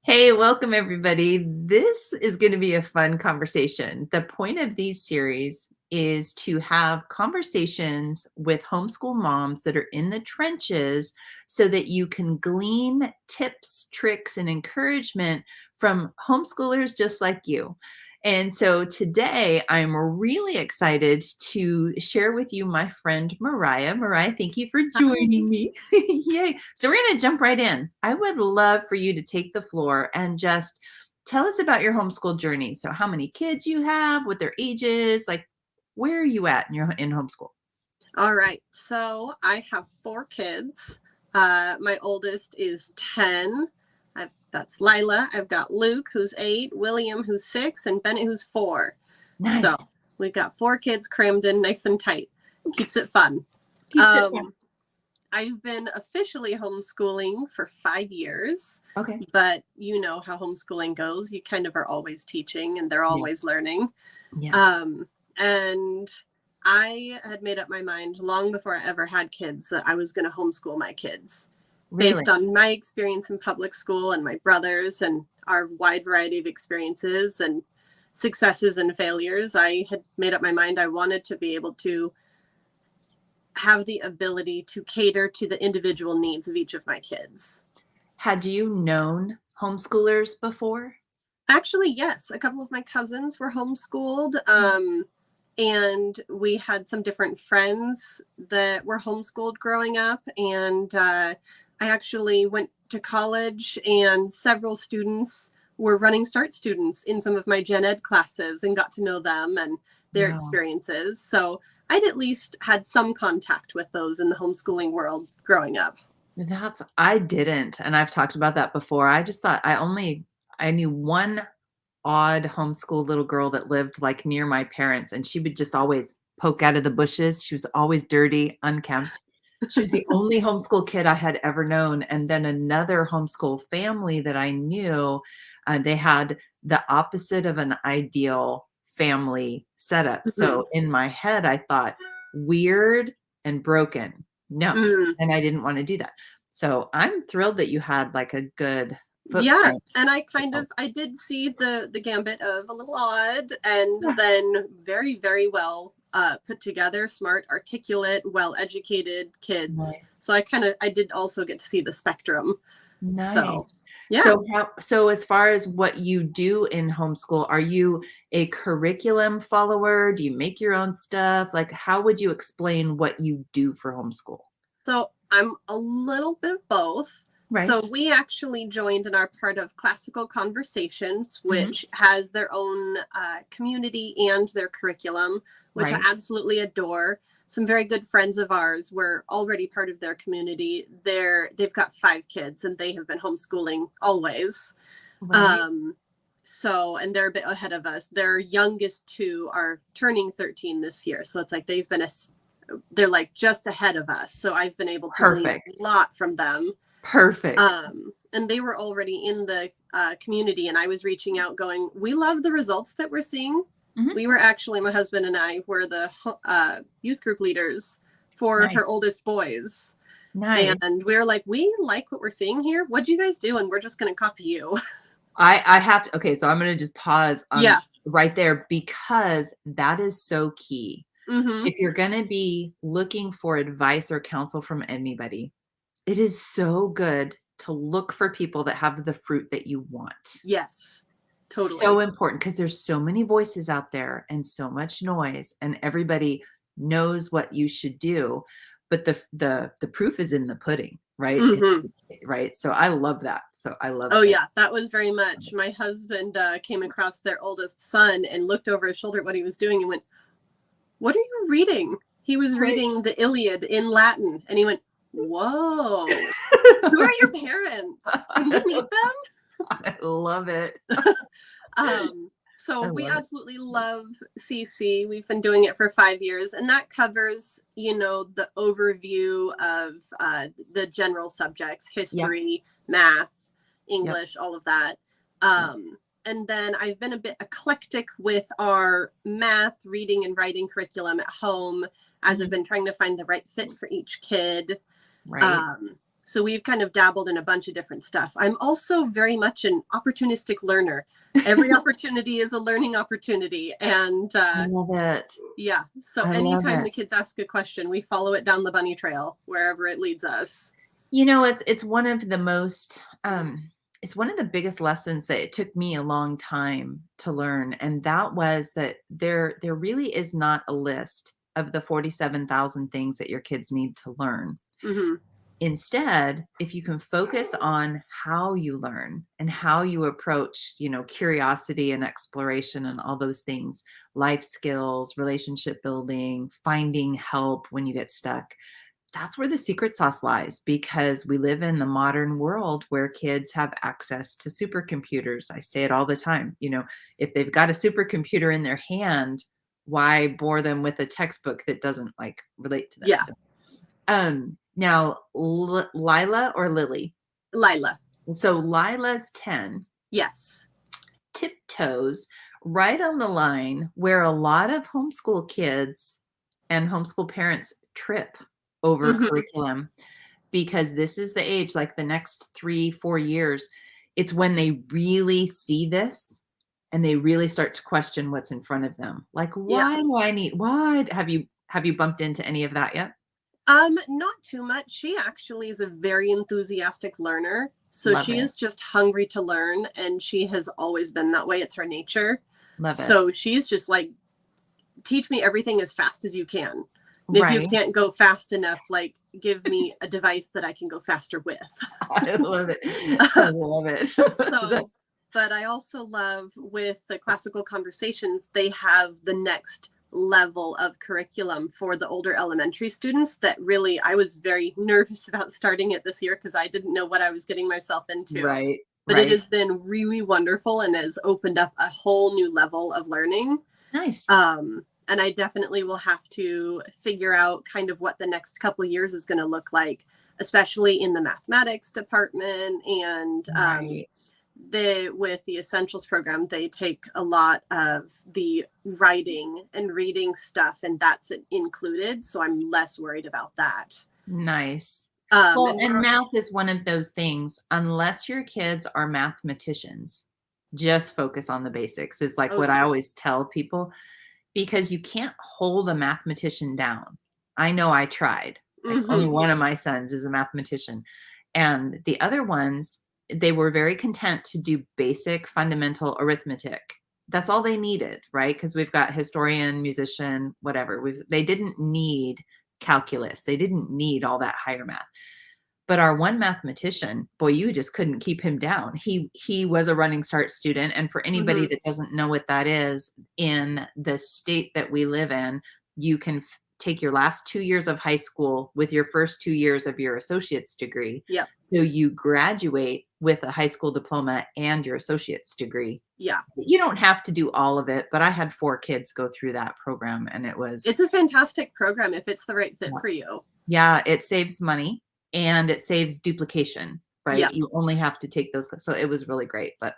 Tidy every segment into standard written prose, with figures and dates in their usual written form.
Hey, welcome everybody. This is going to be a fun conversation. The point of these series is to have conversations with homeschool moms that are in the trenches so that you can glean tips, tricks, and encouragement from homeschoolers just like you. And so today I'm really excited to share with you my friend Mariah. Mariah, thank you for joining me. Yay. So we're going to jump right in. I would love for you to take the floor and just tell us about your homeschool journey. So how many kids you have, what their ages, like where are you at in homeschool? All right. So I have 4 kids. My oldest is 10. That's Lila. I've got Luke, who's 8, William, who's 6, and Bennett, who's 4. Nice. So we've got 4 kids crammed in nice and tight. Keeps it fun. Keeps it fun. I've been officially homeschooling for 5 years. Okay. But you know how homeschooling goes. You kind of are always teaching and they're always learning. Yeah. And I had made up my mind long before I ever had kids that I was going to homeschool my kids. Really? Based on my experience in public school and my brothers and our wide variety of experiences and successes and failures. I had made up my mind I wanted to be able to have the ability to cater to the individual needs of each of my kids. Had you known homeschoolers before? Actually, yes. A couple of my cousins were homeschooled. And we had some different friends that were homeschooled growing up. And I actually went to college, and several students were running start students in some of my gen ed classes and got to know them and their experiences. So I'd at least had some contact with those in the homeschooling world growing up. I didn't. And I've talked about that before. I just thought I knew one odd homeschool little girl that lived like near my parents, and she would just always poke out of the bushes. She was always dirty, unkempt. She was the only homeschool kid I had ever known. And then another homeschool family that I knew, they had the opposite of an ideal family setup. So in my head, I thought weird and broken. No, and I didn't want to do that. So I'm thrilled that you had like a good footprint. Yeah, and I did see the gambit of a little odd and then very, very well put together, smart, articulate, well-educated kids. Right. So I did also get to see the spectrum. Nice. So, yeah. So as far as what you do in homeschool, are you a curriculum follower? Do you make your own stuff? Like, how would you explain what you do for homeschool? So I'm a little bit of both. Right. So we actually joined and are part of Classical Conversations, which has their own community and their curriculum, which I absolutely adore. Some very good friends of ours were already part of their community. They've got 5 kids and they have been homeschooling always. Right. And they're a bit ahead of us. Their youngest 2 are turning 13 this year. So it's like they're like just ahead of us. So I've been able to learn a lot from them. Perfect. And they were already in the community, and I was reaching out going, we love the results that we're seeing. We were actually, my husband and I were the youth group leaders for her oldest boys. Nice. And we were like, we like what we're seeing here. What'd you guys do? And we're just going to copy you. I have to, okay, so I'm going to just pause right there, because that is so key. If you're going to be looking for advice or counsel from anybody, it is so good to look for people that have the fruit that you want. Yes, totally. So important, because there's so many voices out there and so much noise, and everybody knows what you should do, but the proof is in the pudding, right? Right. So I love that. Yeah, that was very much. My husband came across their oldest son and looked over his shoulder at what he was doing and went, "What are you reading?" He was reading the Iliad in Latin, and he went, "Whoa, who are your parents? Can you meet them?" I love it. So we absolutely love CC. We've been doing it for 5 years, and that covers, the overview of the general subjects, history, math, English, all of that. And then I've been a bit eclectic with our math, reading, and writing curriculum at home as I've been trying to find the right fit for each kid. Right. So we've kind of dabbled in a bunch of different stuff. I'm also very much an opportunistic learner. Every opportunity is a learning opportunity. And I love it. yeah, so anytime the kids ask a question, we follow it down the bunny trail, wherever it leads us. You know, it's one of the most, it's one of the biggest lessons that it took me a long time to learn. And that was that there really is not a list of the 47,000 things that your kids need to learn. Mm-hmm. Instead, if you can focus on how you learn and how you approach, you know, curiosity and exploration and all those things, life skills, relationship building, finding help when you get stuck, that's where the secret sauce lies, because we live in the modern world where kids have access to supercomputers. I say it all the time. You know, if they've got a supercomputer in their hand, why bore them with a textbook that doesn't like relate to them? Yeah. So, now, Lila or Lily? Lila. So Lila's 10. Yes. Tiptoes right on the line where a lot of homeschool kids and homeschool parents trip over curriculum, because this is the age, like the next 3-4 years, it's when they really see this and they really start to question what's in front of them. Like, why do I need, why have you bumped into any of that yet? Not too much. She actually is a very enthusiastic learner. So Love she it. is just hungry to learn, and she has always been that way. It's her nature. Love it. So she's just like, teach me everything as fast as you can. And Right. if you can't go fast enough, like, give me a device that I can go faster with. I love it. I love it. So, but I also love with the classical conversations, they have the next level of curriculum for the older elementary students that really, I was very nervous about starting it this year because I didn't know what I was getting myself into. Right. But it has been really wonderful and has opened up a whole new level of learning. Nice. And I definitely will have to figure out kind of what the next couple of years is going to look like, especially in the mathematics department. And with the essentials program, they take a lot of the writing and reading stuff, and that's included. So I'm less worried about that. Nice. Well, and math is one of those things, unless your kids are mathematicians, just focus on the basics is like what I always tell people, because you can't hold a mathematician down. I know I tried. Like only one of my sons is a mathematician, and the other ones, they were very content to do basic fundamental arithmetic. That's all they needed, right? Because we've got historian, musician, whatever. They didn't need calculus. They didn't need all that higher math. But our one mathematician, boy, you just couldn't keep him down. He was a running start student. And for anybody that doesn't know what that is, in the state that we live in, you can take your last 2 years of high school with your first 2 years of your associate's degree. Yeah. So you graduate with a high school diploma and your associate's degree. Yeah. You don't have to do all of it, but I had 4 kids go through that program, and it's a fantastic program if it's the right fit for you. Yeah, it saves money and it saves duplication, right? Yeah. You only have to take those. So it was really great. But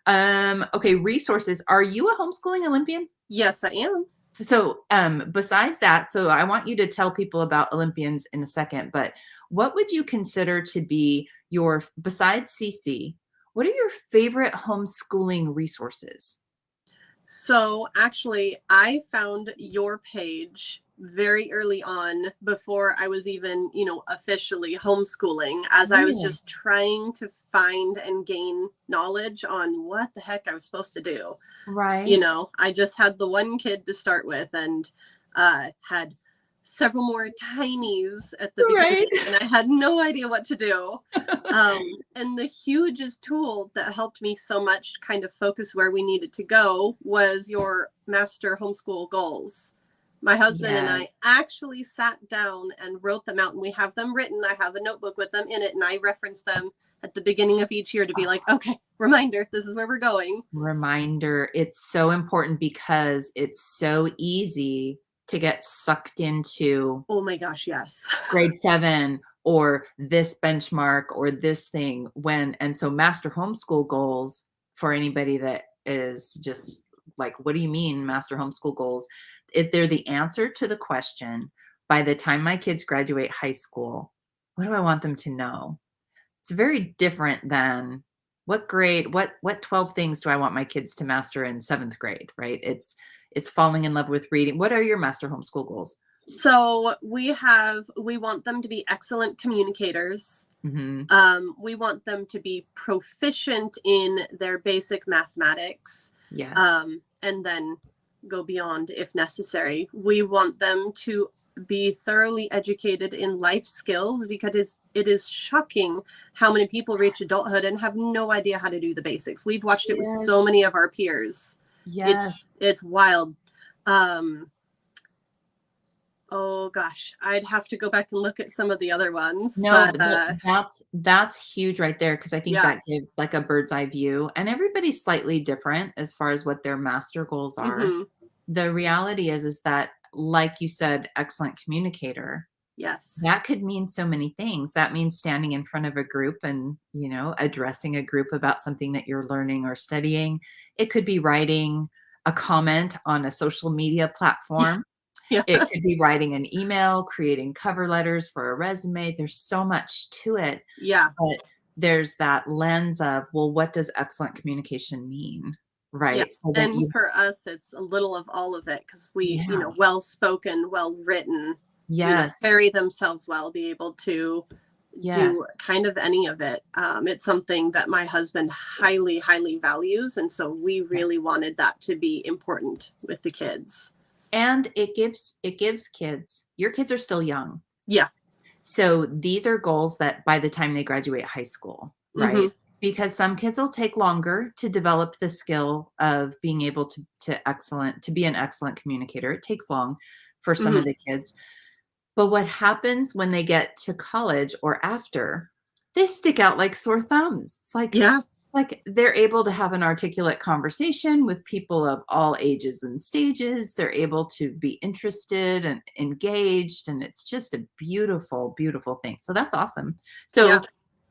okay, resources. Are you a homeschooling Olympian? Yes, I am. So besides that, so I want you to tell people about Olympians in a second, but what would you consider to be your, besides CC, what are your favorite homeschooling resources? So actually, I found your page very early on, before I was even, officially homeschooling, as I was just trying to find and gain knowledge on what the heck I was supposed to do. Right. I just had the one kid to start with, and had several more tinies at the beginning, and I had no idea what to do. And the hugest tool that helped me so much kind of focus where we needed to go was your master homeschool goals. My husband and I actually sat down and wrote them out, and we have them written. I have a notebook with them in it, and I reference them at the beginning of each year to be like, okay, reminder, this is where we're going. Reminder. It's so important because it's so easy to get sucked into, oh my gosh, yes, grade 7 or this benchmark or this thing, and so master homeschool goals, for anybody that is just like, what do you mean master homeschool goals? They're the answer to the question, by the time my kids graduate high school, what do I want them to know? It's very different than what grade, what 12 things do I want my kids to master in 7th grade, right? It's falling in love with reading. What are your master homeschool goals? So we want them to be excellent communicators. We want them to be proficient in their basic mathematics. Yes. And then go beyond if necessary. We want them to be thoroughly educated in life skills, because it is shocking how many people reach adulthood and have no idea how to do the basics. We've watched it with so many of our peers. Yes. It's wild. Oh gosh, I'd have to go back and look at some of the other ones. No, but that's huge right there, because I think Yeah. that gives like a bird's eye view, and everybody's slightly different as far as what their master goals are. The reality is that, like you said, excellent communicator. Yes. That could mean so many things. That means standing in front of a group and, addressing a group about something that you're learning or studying. It could be writing a comment on a social media platform. Yeah. It could be writing an email, creating cover letters for a resume. There's so much to it. Yeah. But there's that lens of, well, what does excellent communication mean? Right. Yeah. So that And for us, it's a little of all of it, because we, Yeah. well-spoken, well-written, Yes. carry themselves well, be able to do kind of any of it. It's something that my husband highly, highly values. And so we really wanted that to be important with the kids. And it gives kids, your kids are still young. Yeah. So these are goals that by the time they graduate high school, right? Because some kids will take longer to develop the skill of being able to be an excellent communicator. It takes long for some of the kids. But what happens when they get to college or after, they stick out like sore thumbs. It's like, like they're able to have an articulate conversation with people of all ages and stages. They're able to be interested and engaged. And it's just a beautiful, beautiful thing. So that's awesome. So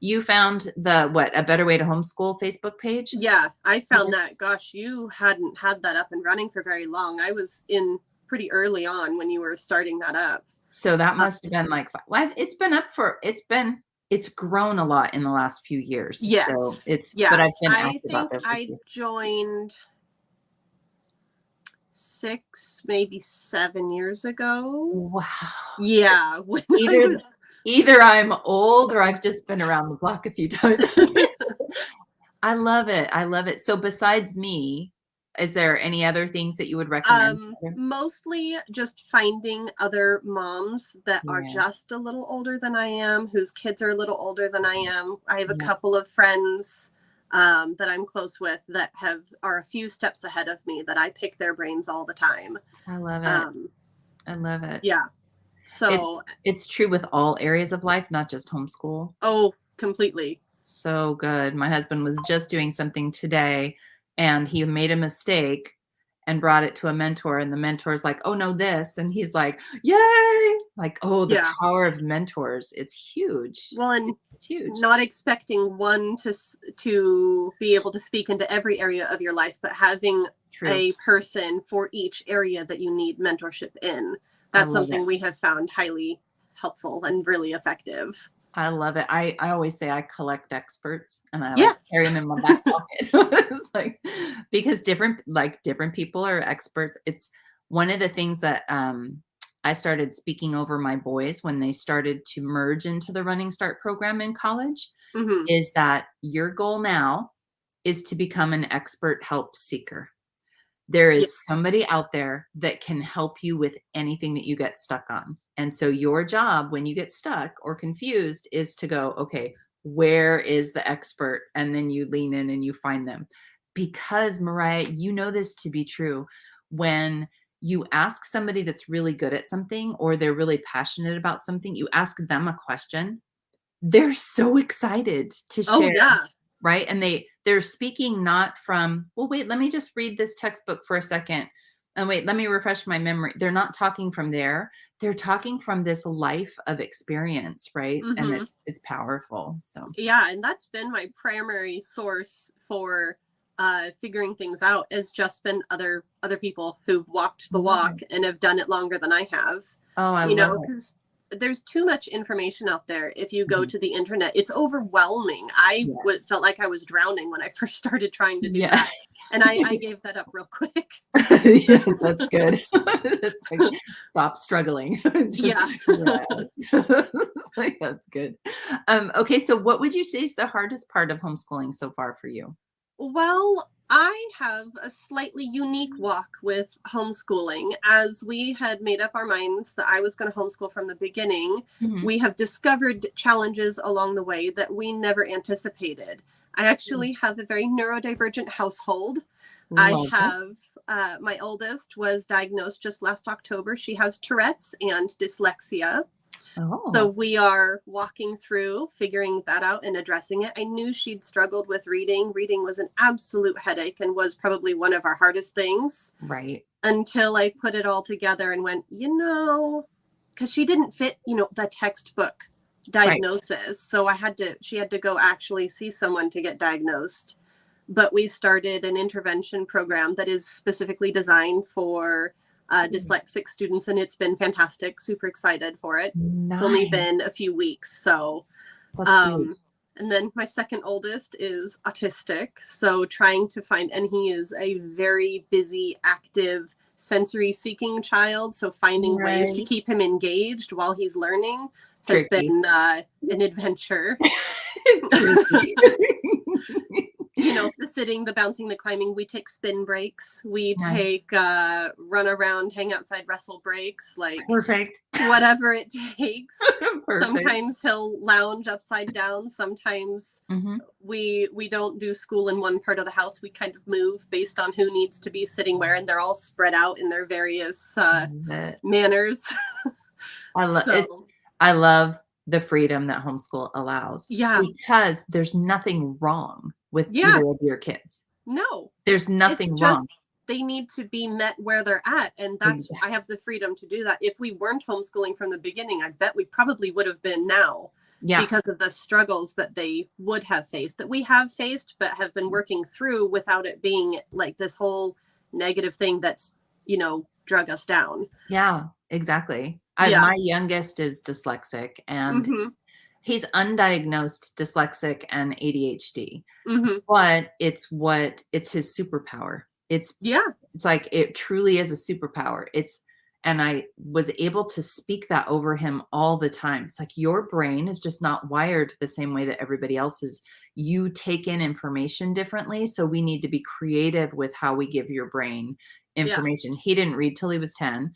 you found A Better Way to Homeschool Facebook page? Yeah, I found that. Gosh, you hadn't had that up and running for very long. I was in pretty early on when you were starting that up. So that must have been like, it's grown a lot in the last few years. Yes. So but I've been active out there. I joined 6, maybe 7 years ago. Wow. Yeah. Either I'm old or I've just been around the block a few times. I love it. I love it. So besides me, is there any other things that you would recommend? Mostly just finding other moms that are just a little older than I am, whose kids are a little older than I am. I have a couple of friends that I'm close with that are a few steps ahead of me, that I pick their brains all the time. I love it. I love it. Yeah. So it's true with all areas of life, not just homeschool. Oh, completely. So good. My husband was just doing something today, and he made a mistake and brought it to a mentor, and the mentor's like, oh no, this. And he's like, yay. Like, oh, the power of mentors. It's huge. Well, and it's huge. Not expecting one to be able to speak into every area of your life, but having a person for each area that you need mentorship in. That's something we have found highly helpful and really effective. I love it. I always say I collect experts, and I carry them in my back pocket. It's like, because different people are experts. It's one of the things that I started speaking over my boys when they started to merge into the Running Start program in college, is that your goal now is to become an expert help seeker. There is somebody out there that can help you with anything that you get stuck on. And so your job when you get stuck or confused is to go, okay, where is the expert? And then you lean in and you find them. Because Mariah, you know this to be true. When you ask somebody that's really good at something, or they're really passionate about something, you ask them a question, they're so excited to share. Oh, yeah. Right. And they're speaking not from, well, wait, let me just read this textbook for a second. And wait, let me refresh my memory. They're not talking from there. They're talking from this life of experience. Right. And it's powerful. So, yeah. And that's been my primary source for figuring things out, has just been other people who've walked the walk and have done it longer than I have. Oh, I love it. Because there's too much information out there. If you go to the internet, it's overwhelming. I felt like I was drowning when I first started trying to do that. And I gave that up real quick. Yeah, that's good. It's like, stop struggling. Like, that's good. Okay, so what would you say is the hardest part of homeschooling so far for you? Well, I have a slightly unique walk with homeschooling. As we had made up our minds that I was going to homeschool from the beginning, we have discovered challenges along the way that we never anticipated. I actually have a very neurodivergent household. I have, my oldest was diagnosed just last October. She has Tourette's and dyslexia. So we are walking through, figuring that out and addressing it. I knew she'd struggled with reading. Reading was an absolute headache and was probably one of our hardest things. Right. Until I put it all together and went, because she didn't fit, the textbook diagnosis. Right. So she had to go actually see someone to get diagnosed. But we started an intervention program that is specifically designed for dyslexic students, and it's been fantastic. Super excited for it. Nice. It's only been a few weeks. So, and then my second oldest is autistic. So trying to find, and he is a very busy, active, sensory seeking child. So finding ways to keep him engaged while he's learning has been an adventure. The sitting, the bouncing, the climbing. We take spin breaks. We take run around, hang outside, wrestle breaks. Like perfect. Whatever it takes. Sometimes he'll lounge upside down. Sometimes we don't do school in one part of the house. We kind of move based on who needs to be sitting where, and they're all spread out in their various manners. I love the freedom that homeschool allows. Yeah. Because there's nothing wrong with either of your kids. No. There's nothing wrong. They need to be met where they're at. And that's, I have the freedom to do that. If we weren't homeschooling from the beginning, I bet we probably would have been now. Yeah. Because of the struggles that they would have faced, that we have faced, but have been working through without it being like this whole negative thing that's, drug us down. Yeah, exactly. My youngest is dyslexic, and he's undiagnosed dyslexic and ADHD, but it's his superpower. It's like, it truly is a superpower. And I was able to speak that over him all the time. It's like, your brain is just not wired the same way that everybody else is. You take in information differently. So we need to be creative with how we give your brain information. He didn't read till he was 10.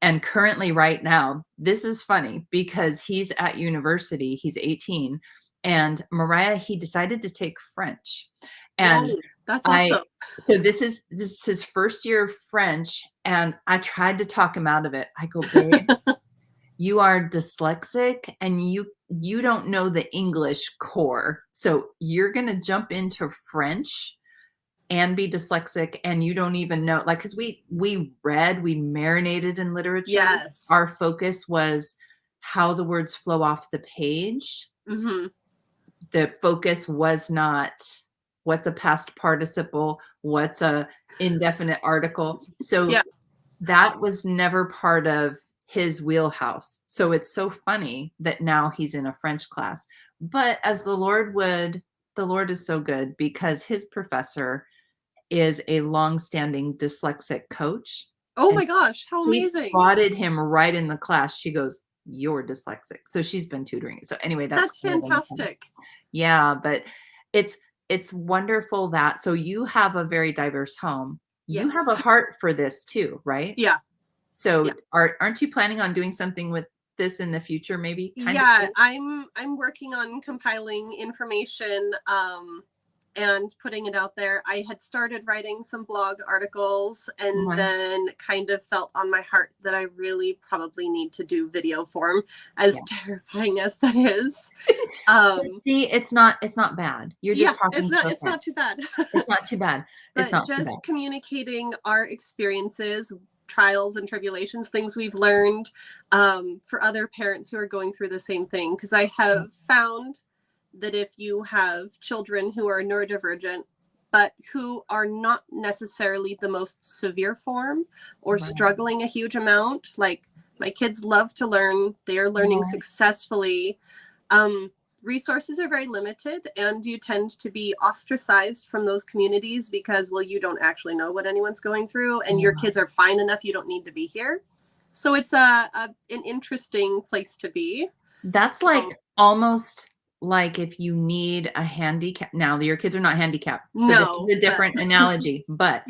And currently right now, this is funny because he's at university, he's 18, and Mariah, he decided to take French. And that's awesome. So this is his first year of French, and I tried to talk him out of it. I go, babe, you are dyslexic and you don't know the English core. So you're going to jump into French and be dyslexic, and you don't even know, like, because we marinated in literature. Yes. Our focus was how the words flow off the page. The focus was not what's a past participle, what's a indefinite article. So that was never part of his wheelhouse. So it's so funny that now he's in a French class. But as the Lord is so good, because his professor is a longstanding dyslexic coach. Oh my gosh, how amazing. She spotted him right in the class. She goes, "You're dyslexic." So she's been tutoring. So anyway, that's fantastic. Yeah, but it's wonderful that, so you have a very diverse home. You have a heart for this too, right? Yeah. So aren't you planning on doing something with this in the future, maybe? I'm working on compiling information and putting it out there. I had started writing some blog articles, and then kind of felt on my heart that I really probably need to do video form, as terrifying as that is. See, it's not bad. You're just talking. It's not too bad. It's not too bad. It's not just too bad. Communicating our experiences, trials and tribulations, things we've learned, for other parents who are going through the same thing. Because I have found that if you have children who are neurodivergent, but who are not necessarily the most severe form or struggling a huge amount, like My kids love to learn. They are learning successfully. Resources are very limited, and you tend to be ostracized from those communities because, well, you don't actually know what anyone's going through, and your kids are fine enough. You don't need to be here. So it's an interesting place to be. That's like almost like if you need a handicap. Now, your kids are not handicapped, so this is a different analogy. But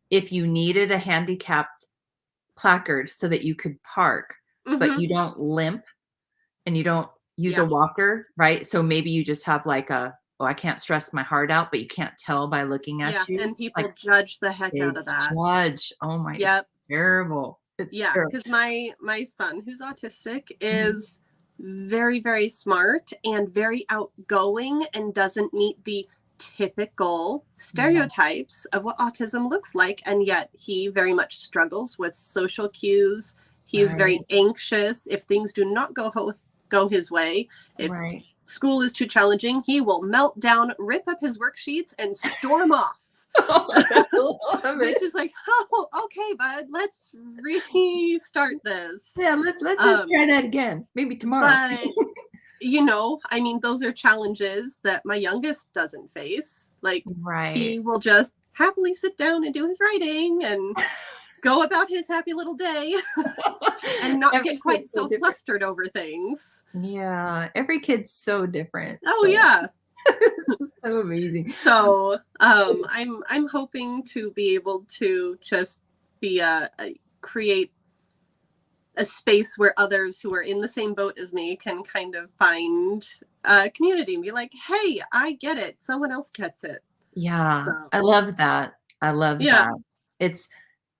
if you needed a handicapped placard so that you could park, but you don't limp and you don't use a walker, right? So maybe you just have like I can't stress my heart out, but you can't tell by looking at you. And people judge the heck out of that. Judge. Oh my, it's terrible. It's terrible. Because my son, who's autistic, is very, very smart and very outgoing and doesn't meet the typical stereotypes of what autism looks like. And yet he very much struggles with social cues. He is very anxious if things do not go his way. If school is too challenging, he will melt down, rip up his worksheets, and storm off. Which is like, oh, okay, bud, let's restart this. Yeah, let's just try that again. Maybe tomorrow. But I mean, those are challenges that my youngest doesn't face. Like, he will just happily sit down and do his writing and go about his happy little day and not get quite so flustered over things. Yeah, every kid's so different. Oh, yeah. So amazing. So I'm hoping to be able to just be create a space where others who are in the same boat as me can kind of find a community and be like, hey, I get it. Someone else gets it. Yeah, so. I love that. I love that.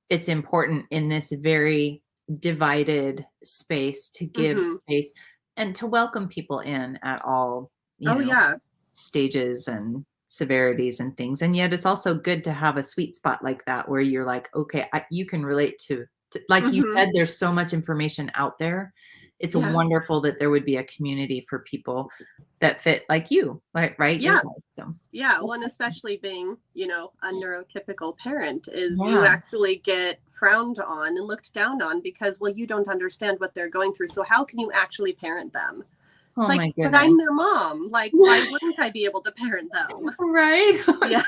It's important in this very divided space to give space and to welcome people in at all stages and severities and things. And yet it's also good to have a sweet spot like that where you're like, okay, you can relate to like you said, there's so much information out there. It's wonderful that there would be a community for people that fit like you, right? Yeah. Well, and especially being, a neurotypical parent is you actually get frowned on and looked down on because, well, you don't understand what they're going through. So how can you actually parent them? It's like, but I'm their mom. Like, why wouldn't I be able to parent them? Right? Yeah.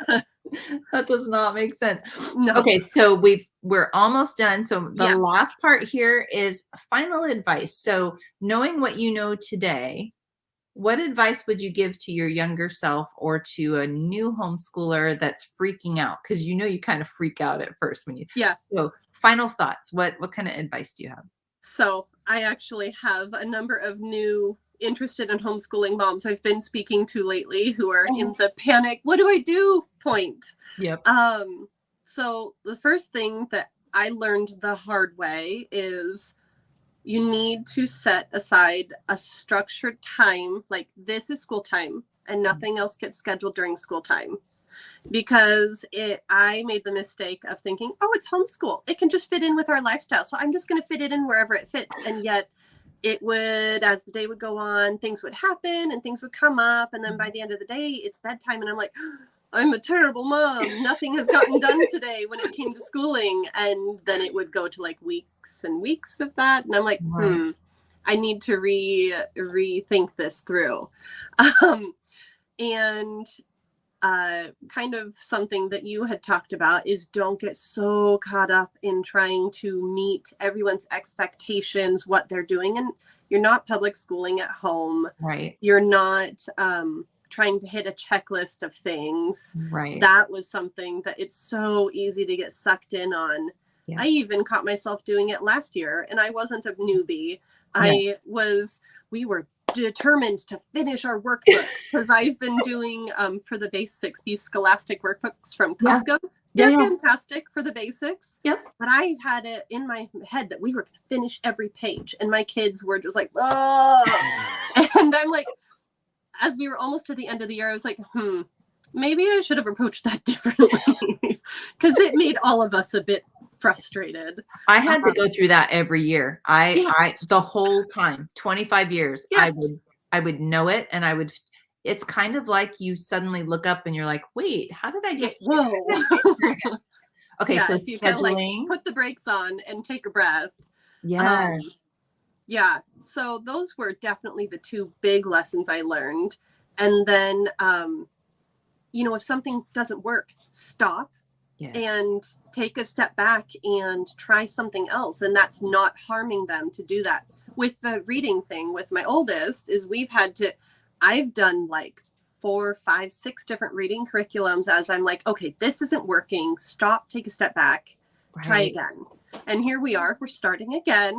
That does not make sense. No. Okay, so we're almost done. So the last part here is final advice. So knowing what you know today, what advice would you give to your younger self or to a new homeschooler that's freaking out? Because you kind of freak out at first when you. Yeah. So final thoughts. What kind of advice do you have? So I actually have a number of new interested in homeschooling moms I've been speaking to lately who are in the panic, what do I do point. Yep. So the first thing that I learned the hard way is you need to set aside a structured time, like this is school time and nothing else gets scheduled during school time. Because I made the mistake of thinking, oh, it's homeschool. It can just fit in with our lifestyle. So I'm just going to fit it in wherever it fits. And yet it would, as the day would go on, things would happen and things would come up. And then by the end of the day, it's bedtime. And I'm like, I'm a terrible mom. Nothing has gotten done today when it came to schooling. And then it would go to like weeks and weeks of that. And I'm like, I need to rethink this through. And kind of something that you had talked about is don't get so caught up in trying to meet everyone's expectations, what they're doing. And you're not public schooling at home. Right. You're not trying to hit a checklist of things. Right. That was something that it's so easy to get sucked in on. Yeah. I even caught myself doing it last year, and I wasn't a newbie. Yeah. We were determined to finish our workbook because I've been doing for the basics these scholastic workbooks from Costco. They're fantastic for the basics. Yep. But I had it in my head that we were going to finish every page, and my kids were just like, oh. And I'm like, as we were almost to the end of the year, I was like, maybe I should have approached that differently because it made all of us a bit frustrated. I had to go through that every year. I the whole time, 25 years, I would know it, and it's kind of like you suddenly look up and you're like, wait, how did I get Okay, so you gotta, like, put the brakes on and take a breath. Yes. Yeah. So those were definitely the two big lessons I learned. And then, if something doesn't work, stop. Yes. And take a step back and try something else. And that's not harming them to do that. With the reading thing with my oldest is I've done like 4, 5, 6 different reading curriculums as I'm like, okay, this isn't working. Stop, take a step back, try again. And here we are, we're starting again,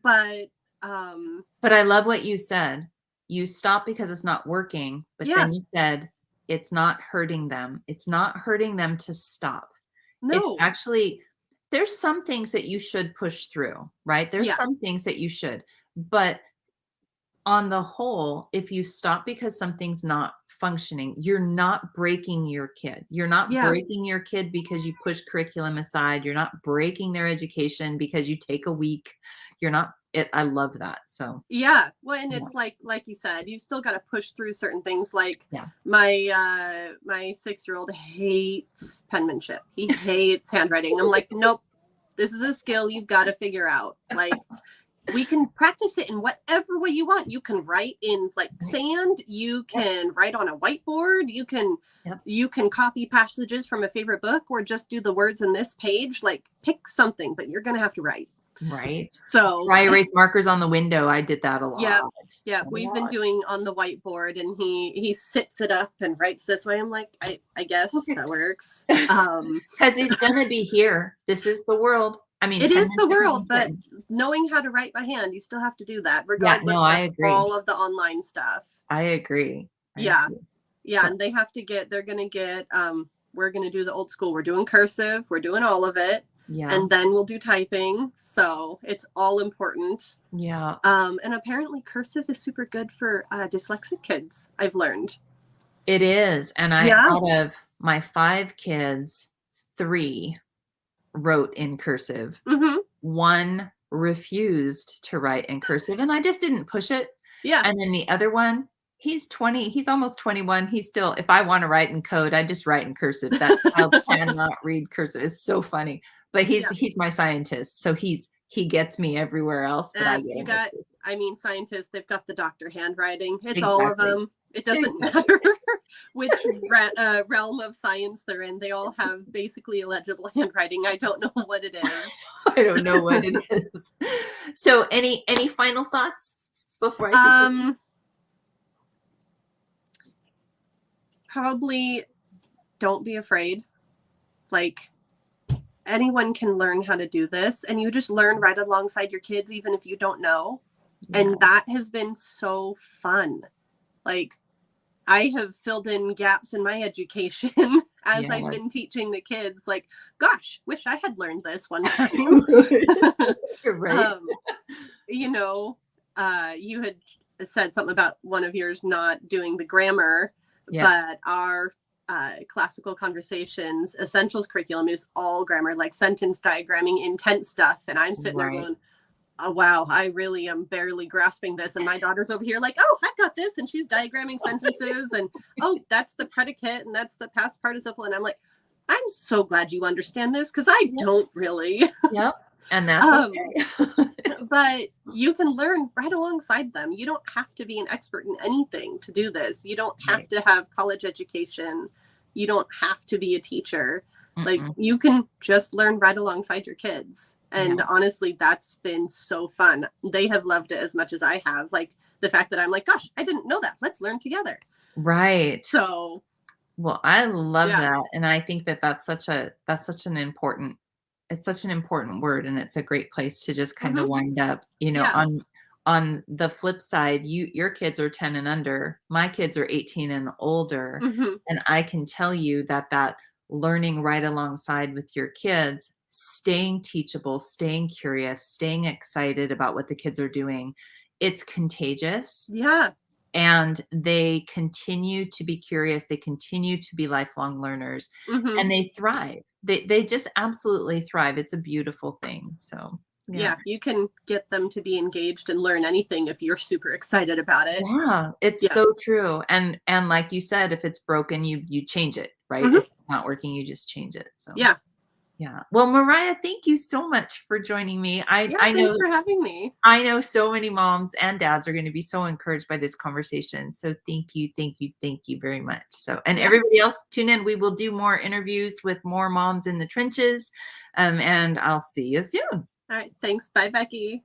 but I love what you said. You stop because it's not working, but then you said, it's not hurting them. It's not hurting them to stop. No. It's actually, there's some things that you should push through, right? There's some things that you should, but on the whole, if you stop because something's not functioning, you're not breaking your kid. You're not breaking your kid because you push curriculum aside. You're not breaking their education because you take a week. You're not, I love that. So yeah. Well, and it's like you said, you still got to push through certain things. Like my 6-year-old hates penmanship. He hates handwriting. I'm like, nope, this is a skill you've got to figure out. Like, we can practice it in whatever way you want. You can write in like sand. You can write on a whiteboard. You can copy passages from a favorite book or just do the words in this page. Like, pick something, but you're going to have to write. Right. So dry erase markers on the window. I did that a lot. Yeah. We've been doing on the whiteboard, and he sits it up and writes this way. I'm like, I guess that works. Because he's going to be here. This is the world. I mean, it is the world, but knowing how to write by hand, you still have to do that regardless of all of the online stuff. I agree. Yeah. And they have to they're going to get, we're going to do the old school. We're doing cursive. We're doing all of it. Yeah. And then we'll do typing. So it's all important. Yeah. And apparently cursive is super good for dyslexic kids, I've learned. It is. And out of my 5 kids, 3 wrote in cursive. Mm-hmm. 1 refused to write in cursive, and I just didn't push it. Yeah. And then the other one, he's 20, he's almost 21. He's still, if I want to write in code, I just write in cursive. That child cannot read cursive. It's so funny. But he's my scientist. So he gets me everywhere else. But scientists, they've got the doctor handwriting. It's all of them. It doesn't matter which realm of science they're in. They all have basically illegible handwriting. I don't know what it is. I don't know what it is. So any final thoughts before I probably don't be afraid. Like, anyone can learn how to do this, and you just learn right alongside your kids, even if you don't know. Yeah. And that has been so fun. Like, I have filled in gaps in my education as I've been teaching the kids. Like, gosh, wish I had learned this one time. Right. You had said something about one of yours not doing the grammar, but our classical conversations essentials curriculum is all grammar, like sentence diagramming, intent stuff. And I'm sitting there going, oh, wow, I really am barely grasping this. And my daughter's over here like, oh, I've got this. And she's diagramming sentences. And, oh, that's the predicate. And that's the past participle. And I'm like, I'm so glad you understand this, because I don't really. Yep. And that's okay. But you can learn right alongside them. You don't have to be an expert in anything to do this. You don't have to have college education. You don't have to be a teacher. Like, you can just learn right alongside your kids. And honestly, that's been so fun. They have loved it as much as I have. Like, the fact that I'm like, gosh, I didn't know that. Let's learn together. Right. So. Well, I love that. And I think that's such an important word. And it's a great place to just kind of wind up, on the flip side, your kids are 10 and under, my kids are 18 and older. And I can tell you that learning right alongside with your kids, staying teachable, staying curious, staying excited about what the kids are doing, it's contagious. Yeah. And they continue to be curious. They continue to be lifelong learners, and they thrive. They just absolutely thrive. It's a beautiful thing. So yeah, you can get them to be engaged and learn anything if you're super excited about it. Yeah, it's so true. And like you said, if it's broken, you change it, right? If it's not working, you just change it. So yeah. Yeah. Well, Mariah, thank you so much for joining me. Yeah, I know thanks for having me. I know so many moms and dads are going to be so encouraged by this conversation. So thank you very much. So, and Yeah. everybody else, tune in. We will do more interviews with more moms in the trenches, and I'll see you soon. All right. Thanks. Bye, Bekki.